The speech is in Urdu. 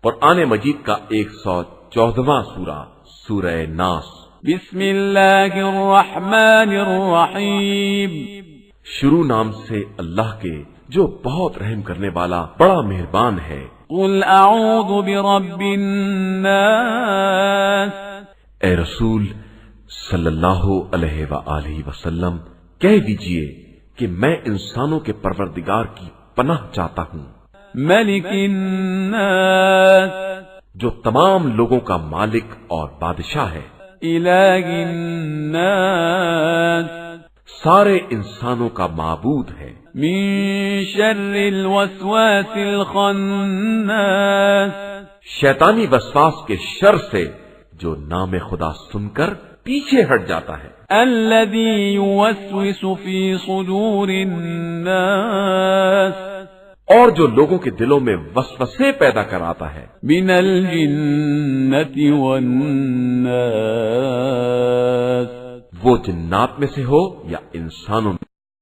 قرآن مجید کا 114واں سورہ سورہ ناس۔ بسم اللہ الرحمن الرحیم، شروع نام سے اللہ کے جو بہت رحم کرنے والا بڑا مہربان ہے۔ قل اعوذ برب الناس، اے رسول صلی اللہ علیہ وآلہ وسلم کہہ دیجئے کہ میں انسانوں کے پروردگار کی پناہ چاہتا ہوں، ملک الناس، جو تمام لوگوں کا مالک اور بادشاہ ہے، الہ الناس، سارے انسانوں کا معبود ہے، من شر الوسواس الخناس، شیطانی وسواس کے شر سے جو نام خدا سن کر پیچھے ہٹ جاتا ہے، الذي يوسوس في صدور الناس، اور جو لوگوں کے دلوں میں وسوسے پیدا کراتا ہے، من الجنة والناس، وہ جنات میں سے ہو یا انسانوں